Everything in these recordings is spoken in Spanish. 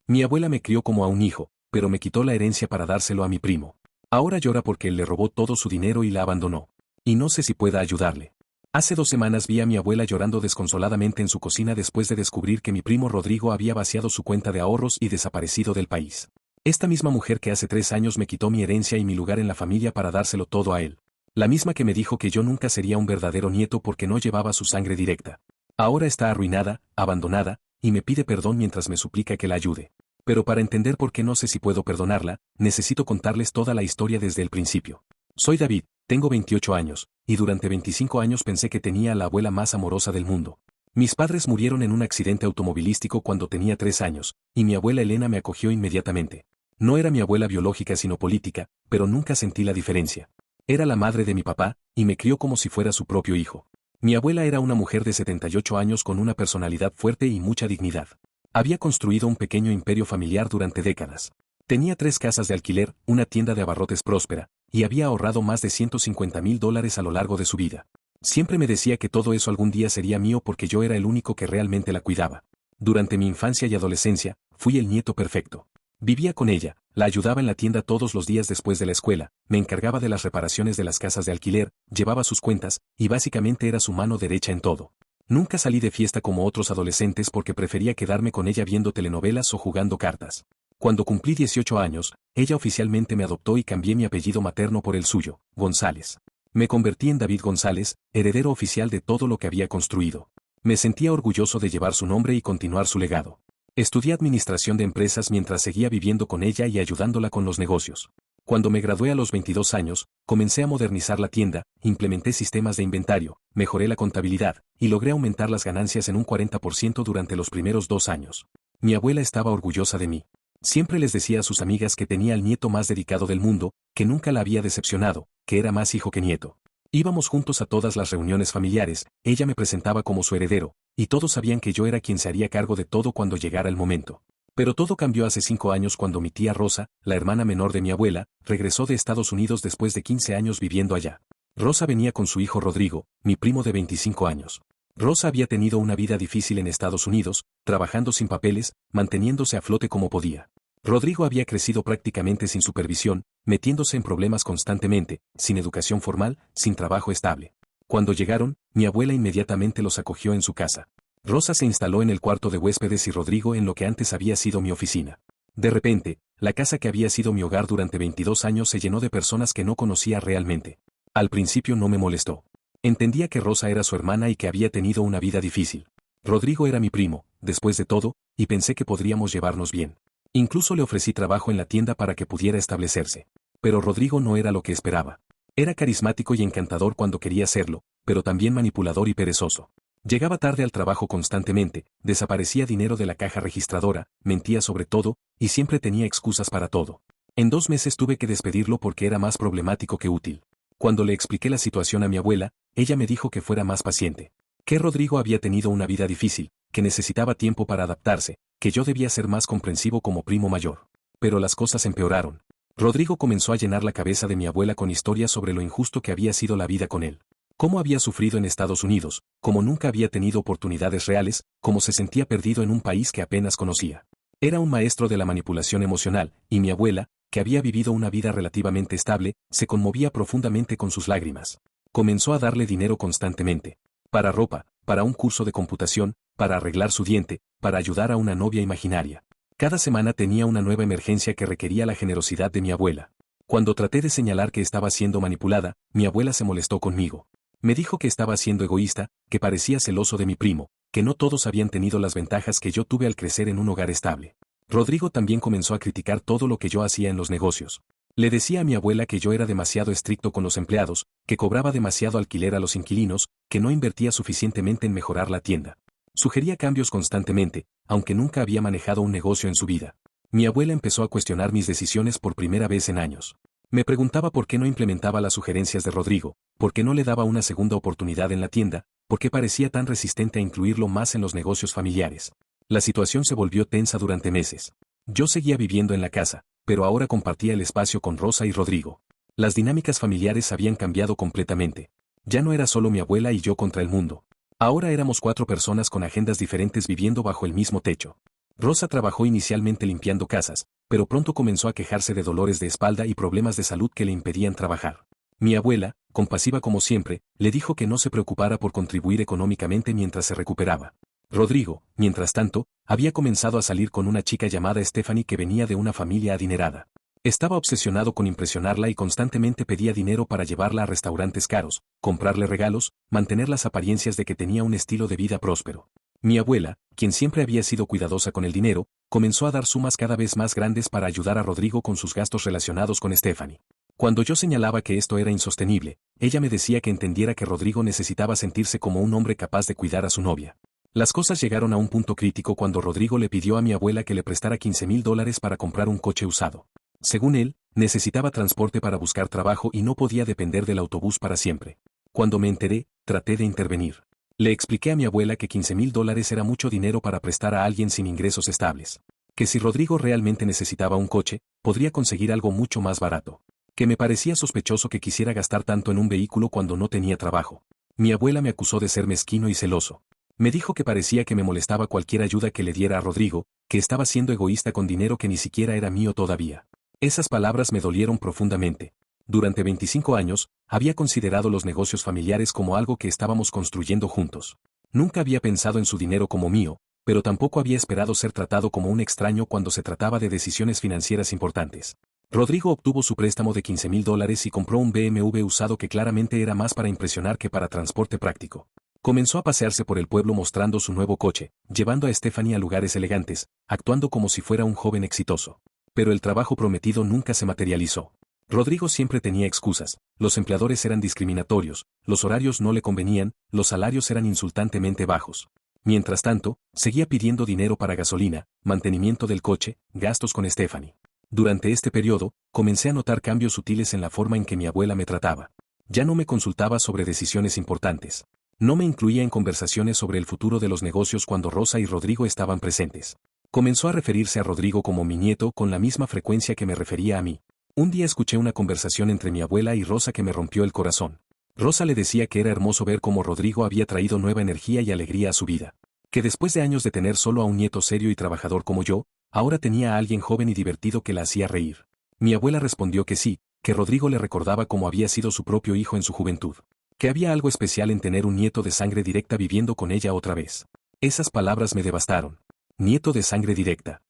Mi abuela me crió como a un hijo, pero me quitó la herencia para dárselo a mi primo. Ahora llora porque él le robó todo su dinero y la abandonó. Y no sé si pueda ayudarle. Hace 2 semanas vi a mi abuela llorando desconsoladamente en su cocina después de descubrir que mi primo Rodrigo había vaciado su cuenta de ahorros y desaparecido del país. Esta misma mujer que hace 3 años me quitó mi herencia y mi lugar en la familia para dárselo todo a él. La misma que me dijo que yo nunca sería un verdadero nieto porque no llevaba su sangre directa. Ahora está arruinada, abandonada, y me pide perdón mientras me suplica que la ayude. Pero para entender por qué no sé si puedo perdonarla, necesito contarles toda la historia desde el principio. Soy David, tengo 28 años, y durante 25 años pensé que tenía a la abuela más amorosa del mundo. Mis padres murieron en un accidente automovilístico cuando tenía 3 años, y mi abuela Elena me acogió inmediatamente. No era mi abuela biológica sino política, pero nunca sentí la diferencia. Era la madre de mi papá, y me crió como si fuera su propio hijo. Mi abuela era una mujer de 78 años con una personalidad fuerte y mucha dignidad. Había construido un pequeño imperio familiar durante décadas. Tenía 3 casas de alquiler, una tienda de abarrotes próspera, y había ahorrado más de $150,000 a lo largo de su vida. Siempre me decía que todo eso algún día sería mío porque yo era el único que realmente la cuidaba. Durante mi infancia y adolescencia, fui el nieto perfecto. Vivía con ella, la ayudaba en la tienda todos los días después de la escuela, me encargaba de las reparaciones de las casas de alquiler, llevaba sus cuentas, y básicamente era su mano derecha en todo. Nunca salí de fiesta como otros adolescentes porque prefería quedarme con ella viendo telenovelas o jugando cartas. Cuando cumplí 18 años, ella oficialmente me adoptó y cambié mi apellido materno por el suyo, González. Me convertí en David González, heredero oficial de todo lo que había construido. Me sentía orgulloso de llevar su nombre y continuar su legado. Estudié administración de empresas mientras seguía viviendo con ella y ayudándola con los negocios. Cuando me gradué a los 22 años, comencé a modernizar la tienda, implementé sistemas de inventario, mejoré la contabilidad, y logré aumentar las ganancias en un 40% durante los primeros 2 años. Mi abuela estaba orgullosa de mí. Siempre les decía a sus amigas que tenía al nieto más dedicado del mundo, que nunca la había decepcionado, que era más hijo que nieto. Íbamos juntos a todas las reuniones familiares, ella me presentaba como su heredero, y todos sabían que yo era quien se haría cargo de todo cuando llegara el momento. Pero todo cambió hace 5 años cuando mi tía Rosa, la hermana menor de mi abuela, regresó de Estados Unidos después de 15 años viviendo allá. Rosa venía con su hijo Rodrigo, mi primo de 25 años. Rosa había tenido una vida difícil en Estados Unidos, trabajando sin papeles, manteniéndose a flote como podía. Rodrigo había crecido prácticamente sin supervisión, metiéndose en problemas constantemente, sin educación formal, sin trabajo estable. Cuando llegaron, mi abuela inmediatamente los acogió en su casa. Rosa se instaló en el cuarto de huéspedes y Rodrigo en lo que antes había sido mi oficina. De repente, la casa que había sido mi hogar durante 22 años se llenó de personas que no conocía realmente. Al principio no me molestó. Entendía que Rosa era su hermana y que había tenido una vida difícil. Rodrigo era mi primo, después de todo, y pensé que podríamos llevarnos bien. Incluso le ofrecí trabajo en la tienda para que pudiera establecerse. Pero Rodrigo no era lo que esperaba. Era carismático y encantador cuando quería serlo, pero también manipulador y perezoso. Llegaba tarde al trabajo constantemente, desaparecía dinero de la caja registradora, mentía sobre todo, y siempre tenía excusas para todo. En 2 meses tuve que despedirlo porque era más problemático que útil. Cuando le expliqué la situación a mi abuela, ella me dijo que fuera más paciente. Que Rodrigo había tenido una vida difícil, que necesitaba tiempo para adaptarse, que yo debía ser más comprensivo como primo mayor. Pero las cosas empeoraron. Rodrigo comenzó a llenar la cabeza de mi abuela con historias sobre lo injusto que había sido la vida con él. Cómo había sufrido en Estados Unidos, cómo nunca había tenido oportunidades reales, cómo se sentía perdido en un país que apenas conocía. Era un maestro de la manipulación emocional, y mi abuela, que había vivido una vida relativamente estable, se conmovía profundamente con sus lágrimas. Comenzó a darle dinero constantemente. Para ropa, para un curso de computación, para arreglar su diente, para ayudar a una novia imaginaria. Cada semana tenía una nueva emergencia que requería la generosidad de mi abuela. Cuando traté de señalar que estaba siendo manipulada, mi abuela se molestó conmigo. Me dijo que estaba siendo egoísta, que parecía celoso de mi primo, que no todos habían tenido las ventajas que yo tuve al crecer en un hogar estable. Rodrigo también comenzó a criticar todo lo que yo hacía en los negocios. Le decía a mi abuela que yo era demasiado estricto con los empleados, que cobraba demasiado alquiler a los inquilinos, que no invertía suficientemente en mejorar la tienda. Sugería cambios constantemente, aunque nunca había manejado un negocio en su vida. Mi abuela empezó a cuestionar mis decisiones por primera vez en años. Me preguntaba por qué no implementaba las sugerencias de Rodrigo, por qué no le daba una segunda oportunidad en la tienda, por qué parecía tan resistente a incluirlo más en los negocios familiares. La situación se volvió tensa durante meses. Yo seguía viviendo en la casa, pero ahora compartía el espacio con Rosa y Rodrigo. Las dinámicas familiares habían cambiado completamente. Ya no era solo mi abuela y yo contra el mundo. Ahora éramos 4 personas con agendas diferentes viviendo bajo el mismo techo. Rosa trabajó inicialmente limpiando casas, pero pronto comenzó a quejarse de dolores de espalda y problemas de salud que le impedían trabajar. Mi abuela, compasiva como siempre, le dijo que no se preocupara por contribuir económicamente mientras se recuperaba. Rodrigo, mientras tanto, había comenzado a salir con una chica llamada Stephanie que venía de una familia adinerada. Estaba obsesionado con impresionarla y constantemente pedía dinero para llevarla a restaurantes caros, comprarle regalos, mantener las apariencias de que tenía un estilo de vida próspero. Mi abuela, quien siempre había sido cuidadosa con el dinero, comenzó a dar sumas cada vez más grandes para ayudar a Rodrigo con sus gastos relacionados con Stephanie. Cuando yo señalaba que esto era insostenible, ella me decía que entendiera que Rodrigo necesitaba sentirse como un hombre capaz de cuidar a su novia. Las cosas llegaron a un punto crítico cuando Rodrigo le pidió a mi abuela que le prestara $15,000 para comprar un coche usado. Según él, necesitaba transporte para buscar trabajo y no podía depender del autobús para siempre. Cuando me enteré, traté de intervenir. Le expliqué a mi abuela que $15,000 era mucho dinero para prestar a alguien sin ingresos estables. Que si Rodrigo realmente necesitaba un coche, podría conseguir algo mucho más barato. Que me parecía sospechoso que quisiera gastar tanto en un vehículo cuando no tenía trabajo. Mi abuela me acusó de ser mezquino y celoso. Me dijo que parecía que me molestaba cualquier ayuda que le diera a Rodrigo, que estaba siendo egoísta con dinero que ni siquiera era mío todavía. Esas palabras me dolieron profundamente. Durante 25 años, había considerado los negocios familiares como algo que estábamos construyendo juntos. Nunca había pensado en su dinero como mío, pero tampoco había esperado ser tratado como un extraño cuando se trataba de decisiones financieras importantes. Rodrigo obtuvo su préstamo de $15,000 y compró un BMW usado que claramente era más para impresionar que para transporte práctico. Comenzó a pasearse por el pueblo mostrando su nuevo coche, llevando a Stephanie a lugares elegantes, actuando como si fuera un joven exitoso. Pero el trabajo prometido nunca se materializó. Rodrigo siempre tenía excusas, los empleadores eran discriminatorios, los horarios no le convenían, los salarios eran insultantemente bajos. Mientras tanto, seguía pidiendo dinero para gasolina, mantenimiento del coche, gastos con Stephanie. Durante este periodo, comencé a notar cambios sutiles en la forma en que mi abuela me trataba. Ya no me consultaba sobre decisiones importantes. No me incluía en conversaciones sobre el futuro de los negocios cuando Rosa y Rodrigo estaban presentes. Comenzó a referirse a Rodrigo como mi nieto con la misma frecuencia que me refería a mí. Un día escuché una conversación entre mi abuela y Rosa que me rompió el corazón. Rosa le decía que era hermoso ver cómo Rodrigo había traído nueva energía y alegría a su vida. Que después de años de tener solo a un nieto serio y trabajador como yo, ahora tenía a alguien joven y divertido que la hacía reír. Mi abuela respondió que sí, que Rodrigo le recordaba cómo había sido su propio hijo en su juventud. Que había algo especial en tener un nieto de sangre directa viviendo con ella otra vez. Esas palabras me devastaron. Nieto de sangre directa.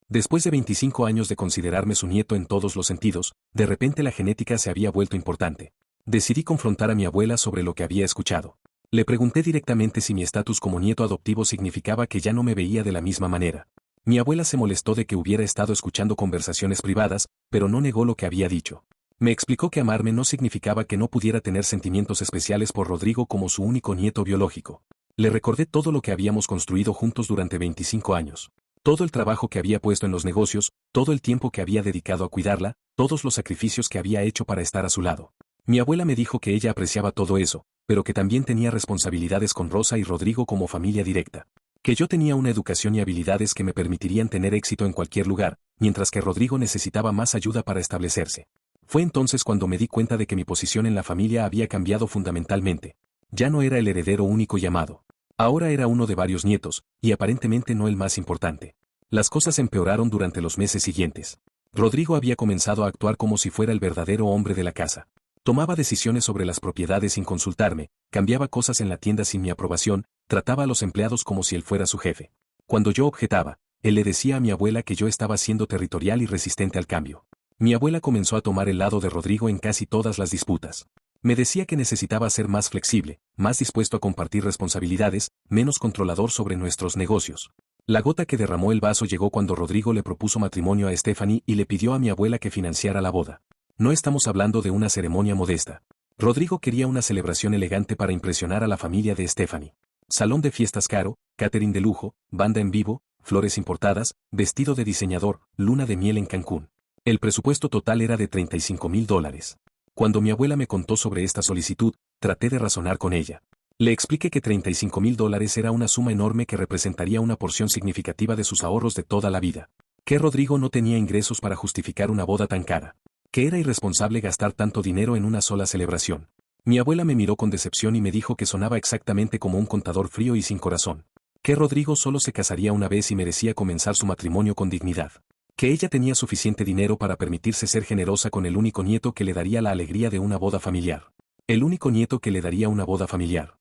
Después de 25 años de considerarme su nieto en todos los sentidos, de repente la genética se había vuelto importante. Decidí confrontar a mi abuela sobre lo que había escuchado. Le pregunté directamente si mi estatus como nieto adoptivo significaba que ya no me veía de la misma manera. Mi abuela se molestó de que hubiera estado escuchando conversaciones privadas, pero no negó lo que había dicho. Me explicó que amarme no significaba que no pudiera tener sentimientos especiales por Rodrigo como su único nieto biológico. Le recordé todo lo que habíamos construido juntos durante 25 años. Todo el trabajo que había puesto en los negocios, todo el tiempo que había dedicado a cuidarla, todos los sacrificios que había hecho para estar a su lado. Mi abuela me dijo que ella apreciaba todo eso, pero que también tenía responsabilidades con Rosa y Rodrigo como familia directa. Que yo tenía una educación y habilidades que me permitirían tener éxito en cualquier lugar, mientras que Rodrigo necesitaba más ayuda para establecerse. Fue entonces cuando me di cuenta de que mi posición en la familia había cambiado fundamentalmente. Ya no era el heredero único y amado. Ahora era uno de varios nietos, y aparentemente no el más importante. Las cosas empeoraron durante los meses siguientes. Rodrigo había comenzado a actuar como si fuera el verdadero hombre de la casa. Tomaba decisiones sobre las propiedades sin consultarme, cambiaba cosas en la tienda sin mi aprobación, trataba a los empleados como si él fuera su jefe. Cuando yo objetaba, él le decía a mi abuela que yo estaba siendo territorial y resistente al cambio. Mi abuela comenzó a tomar el lado de Rodrigo en casi todas las disputas. Me decía que necesitaba ser más flexible, más dispuesto a compartir responsabilidades, menos controlador sobre nuestros negocios. La gota que derramó el vaso llegó cuando Rodrigo le propuso matrimonio a Stephanie y le pidió a mi abuela que financiara la boda. No estamos hablando de una ceremonia modesta. Rodrigo quería una celebración elegante para impresionar a la familia de Stephanie. Salón de fiestas caro, catering de lujo, banda en vivo, flores importadas, vestido de diseñador, luna de miel en Cancún. El presupuesto total era de $35,000. Cuando mi abuela me contó sobre esta solicitud, traté de razonar con ella. Le expliqué que $35,000 era una suma enorme que representaría una porción significativa de sus ahorros de toda la vida. Que Rodrigo no tenía ingresos para justificar una boda tan cara. Que era irresponsable gastar tanto dinero en una sola celebración. Mi abuela me miró con decepción y me dijo que sonaba exactamente como un contador frío y sin corazón. Que Rodrigo solo se casaría una vez y merecía comenzar su matrimonio con dignidad. Que ella tenía suficiente dinero para permitirse ser generosa con el único nieto que le daría la alegría de una boda familiar. El único nieto que le daría una boda familiar.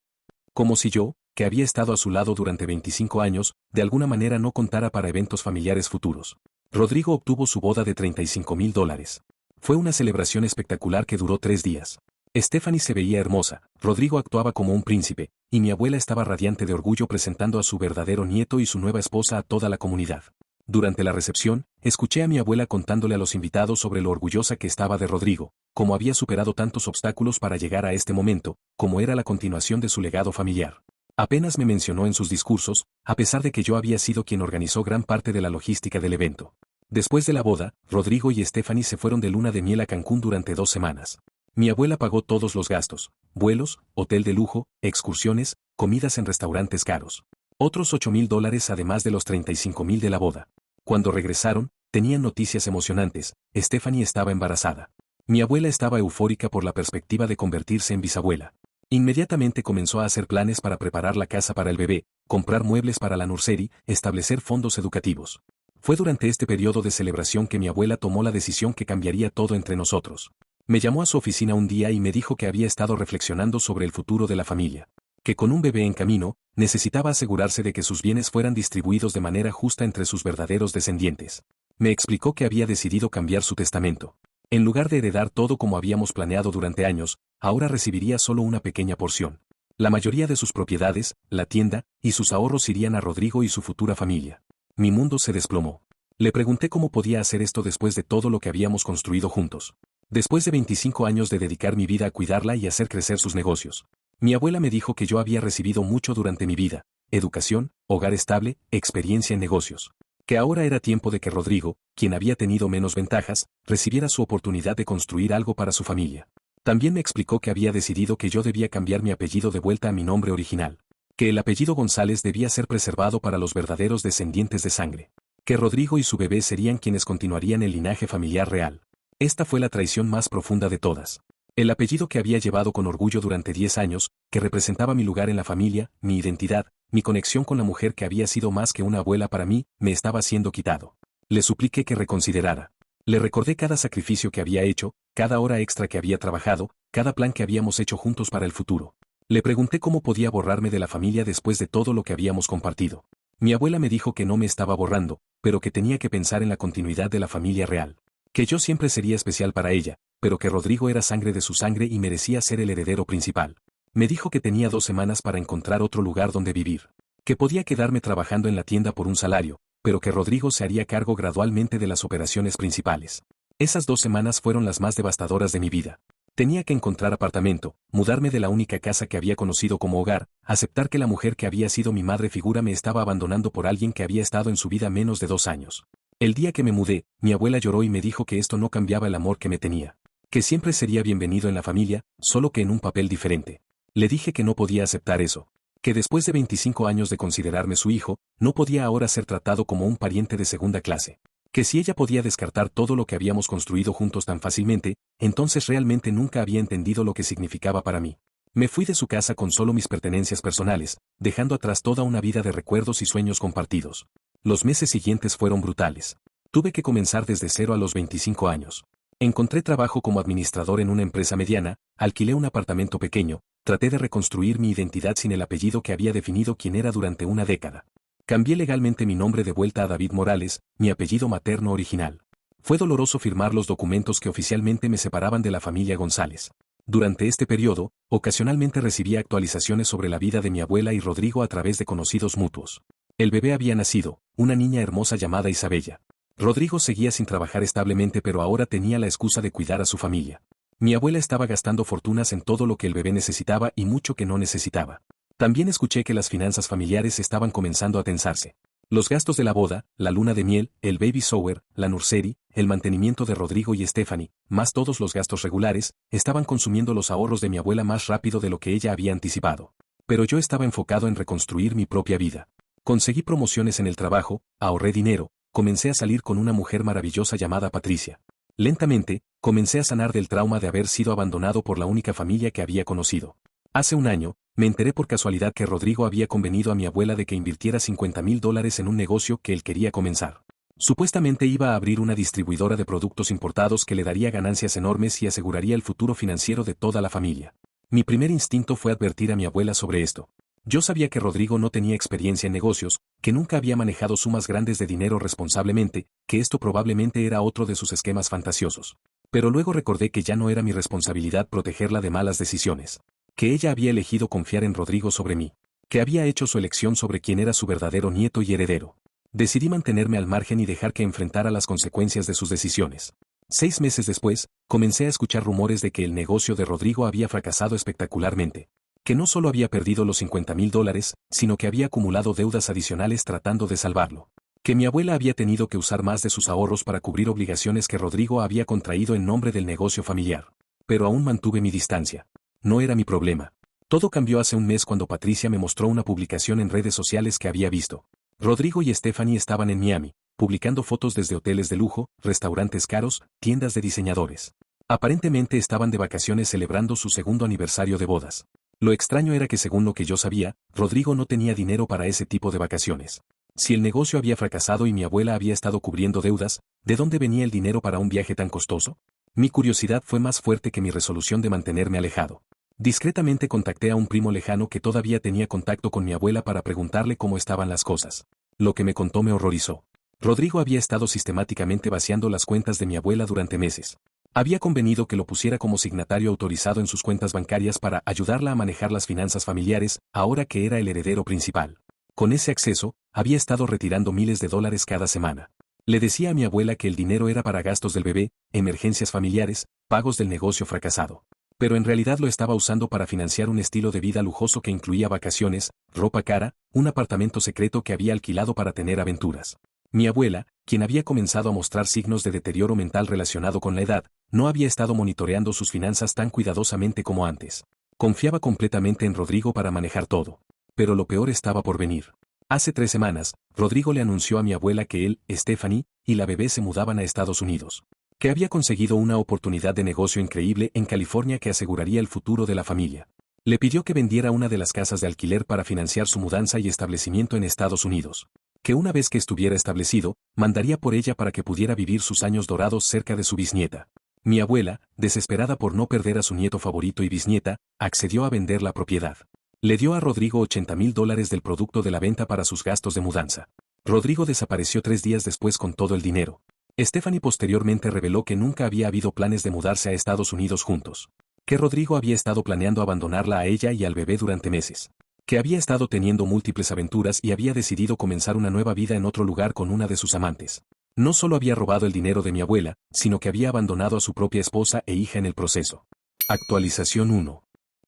Como si yo, que había estado a su lado durante 25 años, de alguna manera no contara para eventos familiares futuros. Rodrigo obtuvo su boda de $35,000. Fue una celebración espectacular que duró 3 días. Stephanie se veía hermosa, Rodrigo actuaba como un príncipe, y mi abuela estaba radiante de orgullo presentando a su verdadero nieto y su nueva esposa a toda la comunidad. Durante la recepción, escuché a mi abuela contándole a los invitados sobre lo orgullosa que estaba de Rodrigo, cómo había superado tantos obstáculos para llegar a este momento, cómo era la continuación de su legado familiar. Apenas me mencionó en sus discursos, a pesar de que yo había sido quien organizó gran parte de la logística del evento. Después de la boda, Rodrigo y Stephanie se fueron de luna de miel a Cancún durante 2 semanas. Mi abuela pagó todos los gastos, vuelos, hotel de lujo, excursiones, comidas en restaurantes caros. Otros $8,000 además de los $35,000 de la boda. Cuando regresaron, tenían noticias emocionantes, Stephanie estaba embarazada. Mi abuela estaba eufórica por la perspectiva de convertirse en bisabuela. Inmediatamente comenzó a hacer planes para preparar la casa para el bebé, comprar muebles para la nursery, establecer fondos educativos. Fue durante este periodo de celebración que mi abuela tomó la decisión que cambiaría todo entre nosotros. Me llamó a su oficina un día y me dijo que había estado reflexionando sobre el futuro de la familia. Que con un bebé en camino, necesitaba asegurarse de que sus bienes fueran distribuidos de manera justa entre sus verdaderos descendientes. Me explicó que había decidido cambiar su testamento. En lugar de heredar todo como habíamos planeado durante años, ahora recibiría solo una pequeña porción. La mayoría de sus propiedades, la tienda, y sus ahorros irían a Rodrigo y su futura familia. Mi mundo se desplomó. Le pregunté cómo podía hacer esto después de todo lo que habíamos construido juntos. Después de 25 años de dedicar mi vida a cuidarla y hacer crecer sus negocios. Mi abuela me dijo que yo había recibido mucho durante mi vida, educación, hogar estable, experiencia en negocios. Que ahora era tiempo de que Rodrigo, quien había tenido menos ventajas, recibiera su oportunidad de construir algo para su familia. También me explicó que había decidido que yo debía cambiar mi apellido de vuelta a mi nombre original. Que el apellido González debía ser preservado para los verdaderos descendientes de sangre. Que Rodrigo y su bebé serían quienes continuarían el linaje familiar real. Esta fue la traición más profunda de todas. El apellido que había llevado con orgullo durante 10 años, que representaba mi lugar en la familia, mi identidad, mi conexión con la mujer que había sido más que una abuela para mí, me estaba siendo quitado. Le supliqué que reconsiderara. Le recordé cada sacrificio que había hecho, cada hora extra que había trabajado, cada plan que habíamos hecho juntos para el futuro. Le pregunté cómo podía borrarme de la familia después de todo lo que habíamos compartido. Mi abuela me dijo que no me estaba borrando, pero que tenía que pensar en la continuidad de la familia real. Que yo siempre sería especial para ella, pero que Rodrigo era sangre de su sangre y merecía ser el heredero principal. Me dijo que tenía 2 semanas para encontrar otro lugar donde vivir. Que podía quedarme trabajando en la tienda por un salario, pero que Rodrigo se haría cargo gradualmente de las operaciones principales. Esas 2 semanas fueron las más devastadoras de mi vida. Tenía que encontrar apartamento, mudarme de la única casa que había conocido como hogar, aceptar que la mujer que había sido mi madre figura me estaba abandonando por alguien que había estado en su vida menos de 2 años. El día que me mudé, mi abuela lloró y me dijo que esto no cambiaba el amor que me tenía. Que siempre sería bienvenido en la familia, solo que en un papel diferente. Le dije que no podía aceptar eso. Que después de 25 años de considerarme su hijo, no podía ahora ser tratado como un pariente de segunda clase. Que si ella podía descartar todo lo que habíamos construido juntos tan fácilmente, entonces realmente nunca había entendido lo que significaba para mí. Me fui de su casa con solo mis pertenencias personales, dejando atrás toda una vida de recuerdos y sueños compartidos. Los meses siguientes fueron brutales. Tuve que comenzar desde cero a los 25 años. Encontré trabajo como administrador en una empresa mediana, alquilé un apartamento pequeño, traté de reconstruir mi identidad sin el apellido que había definido quién era durante una década. Cambié legalmente mi nombre de vuelta a David Morales, mi apellido materno original. Fue doloroso firmar los documentos que oficialmente me separaban de la familia González. Durante este periodo, ocasionalmente recibía actualizaciones sobre la vida de mi abuela y Rodrigo a través de conocidos mutuos. El bebé había nacido, una niña hermosa llamada Isabella. Rodrigo seguía sin trabajar establemente pero ahora tenía la excusa de cuidar a su familia. Mi abuela estaba gastando fortunas en todo lo que el bebé necesitaba y mucho que no necesitaba. También escuché que las finanzas familiares estaban comenzando a tensarse. Los gastos de la boda, la luna de miel, el baby shower, la nursery, el mantenimiento de Rodrigo y Stephanie, más todos los gastos regulares, estaban consumiendo los ahorros de mi abuela más rápido de lo que ella había anticipado. Pero yo estaba enfocado en reconstruir mi propia vida. Conseguí promociones en el trabajo, ahorré dinero, comencé a salir con una mujer maravillosa llamada Patricia. Lentamente, comencé a sanar del trauma de haber sido abandonado por la única familia que había conocido. Hace un año, Me enteré por casualidad que Rodrigo había convenido a mi abuela de que invirtiera $50,000 en un negocio que él quería comenzar. Supuestamente iba a abrir una distribuidora de productos importados que le daría ganancias enormes y aseguraría el futuro financiero de toda la familia. Mi primer instinto fue advertir a mi abuela sobre esto. Yo sabía que Rodrigo no tenía experiencia en negocios, que nunca había manejado sumas grandes de dinero responsablemente, que esto probablemente era otro de sus esquemas fantasiosos. Pero luego recordé que ya no era mi responsabilidad protegerla de malas decisiones. Que ella había elegido confiar en Rodrigo sobre mí. Que había hecho su elección sobre quién era su verdadero nieto y heredero. Decidí mantenerme al margen y dejar que enfrentara las consecuencias de sus decisiones. 6 meses después, comencé a escuchar rumores de que el negocio de Rodrigo había fracasado espectacularmente. Que no solo había perdido los $50,000, sino que había acumulado deudas adicionales tratando de salvarlo. Que mi abuela había tenido que usar más de sus ahorros para cubrir obligaciones que Rodrigo había contraído en nombre del negocio familiar. Pero aún mantuve mi distancia. No era mi problema. Todo cambió hace un mes cuando Patricia me mostró una publicación en redes sociales que había visto. Rodrigo y Stephanie estaban en Miami, publicando fotos desde hoteles de lujo, restaurantes caros, tiendas de diseñadores. Aparentemente estaban de vacaciones celebrando su segundo aniversario de bodas. Lo extraño era que según lo que yo sabía, Rodrigo no tenía dinero para ese tipo de vacaciones. Si el negocio había fracasado y mi abuela había estado cubriendo deudas, ¿de dónde venía el dinero para un viaje tan costoso? Mi curiosidad fue más fuerte que mi resolución de mantenerme alejado. Discretamente contacté a un primo lejano que todavía tenía contacto con mi abuela para preguntarle cómo estaban las cosas. Lo que me contó me horrorizó. Rodrigo había estado sistemáticamente vaciando las cuentas de mi abuela durante meses. Había convenido que lo pusiera como signatario autorizado en sus cuentas bancarias para ayudarla a manejar las finanzas familiares, ahora que era el heredero principal. Con ese acceso, había estado retirando miles de dólares cada semana. Le decía a mi abuela que el dinero era para gastos del bebé, emergencias familiares, pagos del negocio fracasado. Pero en realidad lo estaba usando para financiar un estilo de vida lujoso que incluía vacaciones, ropa cara, un apartamento secreto que había alquilado para tener aventuras. Mi abuela, quien había comenzado a mostrar signos de deterioro mental relacionado con la edad, no había estado monitoreando sus finanzas tan cuidadosamente como antes. Confiaba completamente en Rodrigo para manejar todo. Pero lo peor estaba por venir. Hace 3 semanas, Rodrigo le anunció a mi abuela que él, Stephanie, y la bebé se mudaban a Estados Unidos. Que había conseguido una oportunidad de negocio increíble en California que aseguraría el futuro de la familia. Le pidió que vendiera una de las casas de alquiler para financiar su mudanza y establecimiento en Estados Unidos. Que una vez que estuviera establecido, mandaría por ella para que pudiera vivir sus años dorados cerca de su bisnieta. Mi abuela, desesperada por no perder a su nieto favorito y bisnieta, accedió a vender la propiedad. Le dio a Rodrigo $80,000 del producto de la venta para sus gastos de mudanza. Rodrigo desapareció 3 días después con todo el dinero. Stephanie posteriormente reveló que nunca había habido planes de mudarse a Estados Unidos juntos. Que Rodrigo había estado planeando abandonarla a ella y al bebé durante meses. Que había estado teniendo múltiples aventuras y había decidido comenzar una nueva vida en otro lugar con una de sus amantes. No solo había robado el dinero de mi abuela, sino que había abandonado a su propia esposa e hija en el proceso. Actualización 1.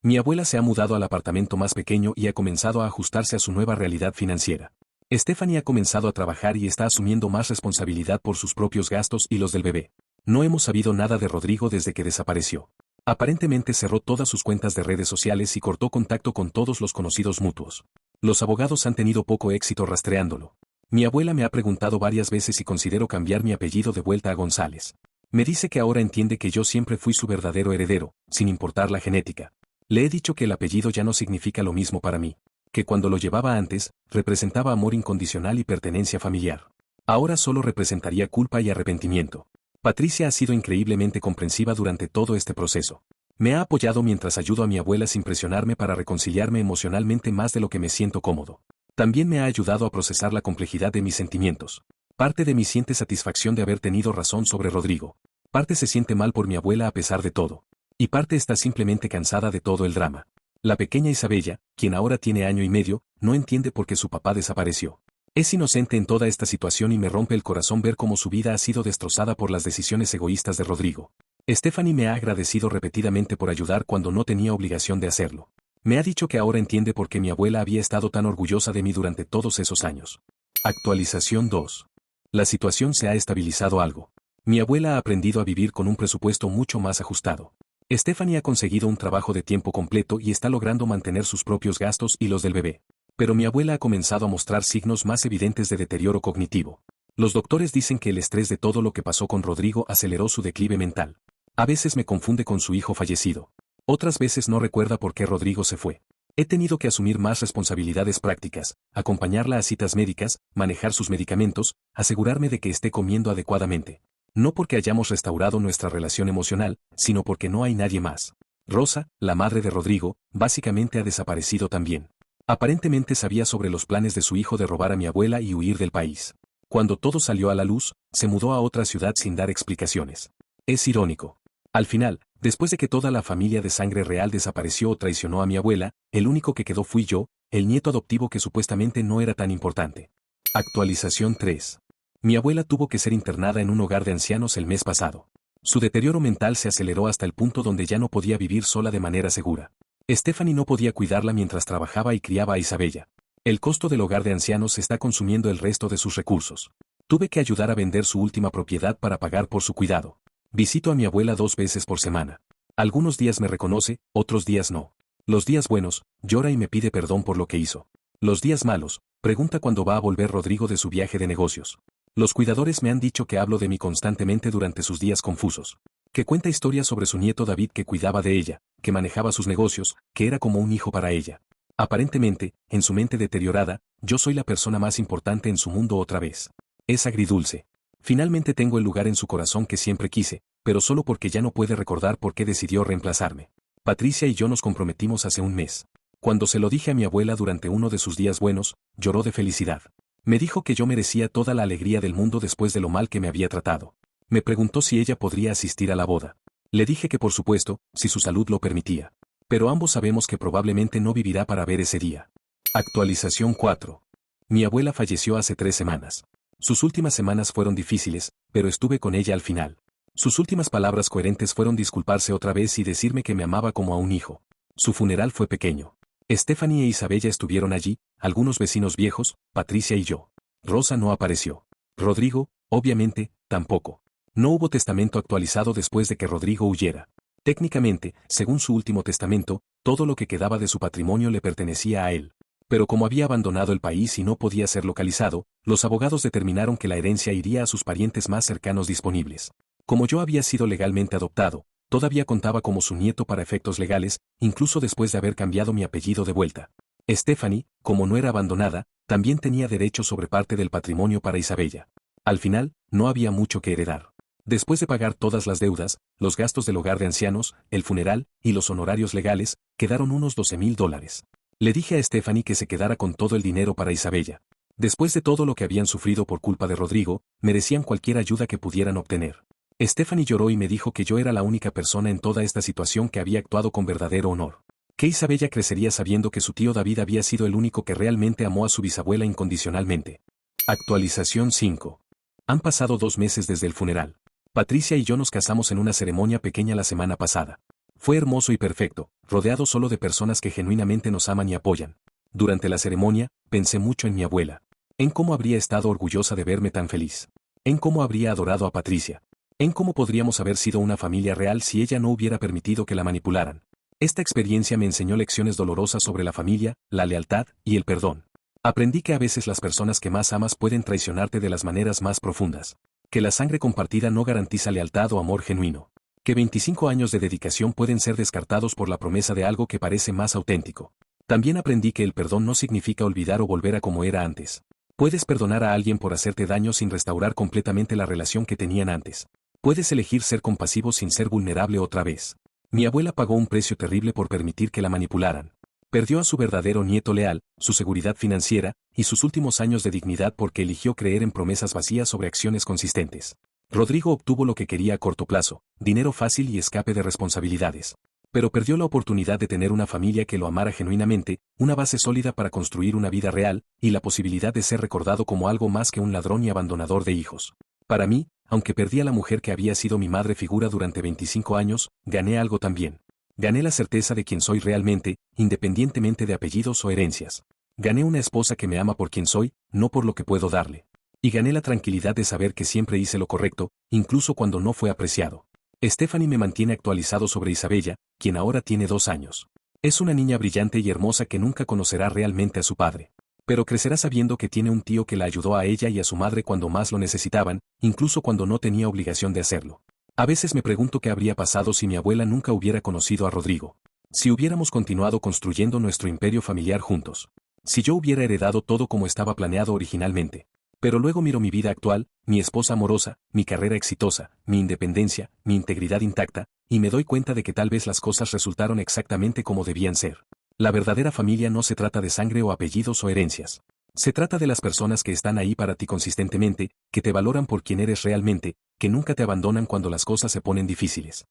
Mi abuela se ha mudado al apartamento más pequeño y ha comenzado a ajustarse a su nueva realidad financiera. Stephanie ha comenzado a trabajar y está asumiendo más responsabilidad por sus propios gastos y los del bebé. No hemos sabido nada de Rodrigo desde que desapareció. Aparentemente cerró todas sus cuentas de redes sociales y cortó contacto con todos los conocidos mutuos. Los abogados han tenido poco éxito rastreándolo. Mi abuela me ha preguntado varias veces si considero cambiar mi apellido de vuelta a González. Me dice que ahora entiende que yo siempre fui su verdadero heredero, sin importar la genética. Le he dicho que el apellido ya no significa lo mismo para mí. Que cuando lo llevaba antes, representaba amor incondicional y pertenencia familiar. Ahora solo representaría culpa y arrepentimiento. Patricia ha sido increíblemente comprensiva durante todo este proceso. Me ha apoyado mientras ayudo a mi abuela sin presionarme para reconciliarme emocionalmente más de lo que me siento cómodo. También me ha ayudado a procesar la complejidad de mis sentimientos. Parte de mí siente satisfacción de haber tenido razón sobre Rodrigo. Parte se siente mal por mi abuela a pesar de todo. Y parte está simplemente cansada de todo el drama. La pequeña Isabella, quien ahora tiene 1 año y medio, no entiende por qué su papá desapareció. Es inocente en toda esta situación y me rompe el corazón ver cómo su vida ha sido destrozada por las decisiones egoístas de Rodrigo. Stephanie me ha agradecido repetidamente por ayudar cuando no tenía obligación de hacerlo. Me ha dicho que ahora entiende por qué mi abuela había estado tan orgullosa de mí durante todos esos años. Actualización 2. La situación se ha estabilizado algo. Mi abuela ha aprendido a vivir con un presupuesto mucho más ajustado. Stephanie ha conseguido un trabajo de tiempo completo y está logrando mantener sus propios gastos y los del bebé. Pero mi abuela ha comenzado a mostrar signos más evidentes de deterioro cognitivo. Los doctores dicen que el estrés de todo lo que pasó con Rodrigo aceleró su declive mental. A veces me confunde con su hijo fallecido. Otras veces no recuerda por qué Rodrigo se fue. He tenido que asumir más responsabilidades prácticas, acompañarla a citas médicas, manejar sus medicamentos, asegurarme de que esté comiendo adecuadamente. No porque hayamos restaurado nuestra relación emocional, sino porque no hay nadie más. Rosa, la madre de Rodrigo, básicamente ha desaparecido también. Aparentemente sabía sobre los planes de su hijo de robar a mi abuela y huir del país. Cuando todo salió a la luz, se mudó a otra ciudad sin dar explicaciones. Es irónico. Al final, después de que toda la familia de sangre real desapareció o traicionó a mi abuela, el único que quedó fui yo, el nieto adoptivo que supuestamente no era tan importante. Actualización 3. Mi abuela tuvo que ser internada en un hogar de ancianos el mes pasado. Su deterioro mental se aceleró hasta el punto donde ya no podía vivir sola de manera segura. Stephanie no podía cuidarla mientras trabajaba y criaba a Isabella. El costo del hogar de ancianos está consumiendo el resto de sus recursos. Tuve que ayudar a vender su última propiedad para pagar por su cuidado. Visito a mi abuela 2 veces por semana. Algunos días me reconoce, otros días no. Los días buenos, llora y me pide perdón por lo que hizo. Los días malos, pregunta cuándo va a volver Rodrigo de su viaje de negocios. Los cuidadores me han dicho que hablo de mí constantemente durante sus días confusos. Que cuenta historias sobre su nieto David que cuidaba de ella, que manejaba sus negocios, que era como un hijo para ella. Aparentemente, en su mente deteriorada, yo soy la persona más importante en su mundo otra vez. Es agridulce. Finalmente tengo el lugar en su corazón que siempre quise, pero solo porque ya no puede recordar por qué decidió reemplazarme. Patricia y yo nos comprometimos hace un mes. Cuando se lo dije a mi abuela durante uno de sus días buenos, lloró de felicidad. Me dijo que yo merecía toda la alegría del mundo después de lo mal que me había tratado. Me preguntó si ella podría asistir a la boda. Le dije que por supuesto, si su salud lo permitía. Pero ambos sabemos que probablemente no vivirá para ver ese día. Actualización 4. Mi abuela falleció hace 3 semanas. Sus últimas semanas fueron difíciles, pero estuve con ella al final. Sus últimas palabras coherentes fueron disculparse otra vez y decirme que me amaba como a un hijo. Su funeral fue pequeño. Stephanie e Isabella estuvieron allí, algunos vecinos viejos, Patricia y yo. Rosa no apareció. Rodrigo, obviamente, tampoco. No hubo testamento actualizado después de que Rodrigo huyera. Técnicamente, según su último testamento, todo lo que quedaba de su patrimonio le pertenecía a él. Pero como había abandonado el país y no podía ser localizado, los abogados determinaron que la herencia iría a sus parientes más cercanos disponibles. Como yo había sido legalmente adoptado, todavía contaba como su nieto para efectos legales, incluso después de haber cambiado mi apellido de vuelta. Stephanie, como no era abandonada, también tenía derecho sobre parte del patrimonio para Isabella. Al final, no había mucho que heredar. Después de pagar todas las deudas, los gastos del hogar de ancianos, el funeral y los honorarios legales, quedaron unos $12,000. Le dije a Stephanie que se quedara con todo el dinero para Isabella. Después de todo lo que habían sufrido por culpa de Rodrigo, merecían cualquier ayuda que pudieran obtener. Stephanie lloró y me dijo que yo era la única persona en toda esta situación que había actuado con verdadero honor. Que Isabella crecería sabiendo que su tío David había sido el único que realmente amó a su bisabuela incondicionalmente. Actualización 5. Han pasado 2 meses desde el funeral. Patricia y yo nos casamos en una ceremonia pequeña la semana pasada. Fue hermoso y perfecto, rodeado solo de personas que genuinamente nos aman y apoyan. Durante la ceremonia, pensé mucho en mi abuela. En cómo habría estado orgullosa de verme tan feliz. En cómo habría adorado a Patricia. En cómo podríamos haber sido una familia real si ella no hubiera permitido que la manipularan. Esta experiencia me enseñó lecciones dolorosas sobre la familia, la lealtad y el perdón. Aprendí que a veces las personas que más amas pueden traicionarte de las maneras más profundas. Que la sangre compartida no garantiza lealtad o amor genuino. Que 25 años de dedicación pueden ser descartados por la promesa de algo que parece más auténtico. También aprendí que el perdón no significa olvidar o volver a como era antes. Puedes perdonar a alguien por hacerte daño sin restaurar completamente la relación que tenían antes. Puedes elegir ser compasivo sin ser vulnerable otra vez. Mi abuela pagó un precio terrible por permitir que la manipularan. Perdió a su verdadero nieto leal, su seguridad financiera, y sus últimos años de dignidad porque eligió creer en promesas vacías sobre acciones consistentes. Rodrigo obtuvo lo que quería a corto plazo, dinero fácil y escape de responsabilidades. Pero perdió la oportunidad de tener una familia que lo amara genuinamente, una base sólida para construir una vida real, y la posibilidad de ser recordado como algo más que un ladrón y abandonador de hijos. Para mí, aunque perdí a la mujer que había sido mi madre figura durante 25 años, gané algo también. Gané la certeza de quién soy realmente, independientemente de apellidos o herencias. Gané una esposa que me ama por quien soy, no por lo que puedo darle. Y gané la tranquilidad de saber que siempre hice lo correcto, incluso cuando no fue apreciado. Stephanie me mantiene actualizado sobre Isabella, quien ahora tiene 2 años. Es una niña brillante y hermosa que nunca conocerá realmente a su padre. Pero crecerá sabiendo que tiene un tío que la ayudó a ella y a su madre cuando más lo necesitaban, incluso cuando no tenía obligación de hacerlo. A veces me pregunto qué habría pasado si mi abuela nunca hubiera conocido a Rodrigo. Si hubiéramos continuado construyendo nuestro imperio familiar juntos. Si yo hubiera heredado todo como estaba planeado originalmente. Pero luego miro mi vida actual, mi esposa amorosa, mi carrera exitosa, mi independencia, mi integridad intacta, y me doy cuenta de que tal vez las cosas resultaron exactamente como debían ser. La verdadera familia no se trata de sangre o apellidos o herencias. Se trata de las personas que están ahí para ti consistentemente, que te valoran por quien eres realmente, que nunca te abandonan cuando las cosas se ponen difíciles.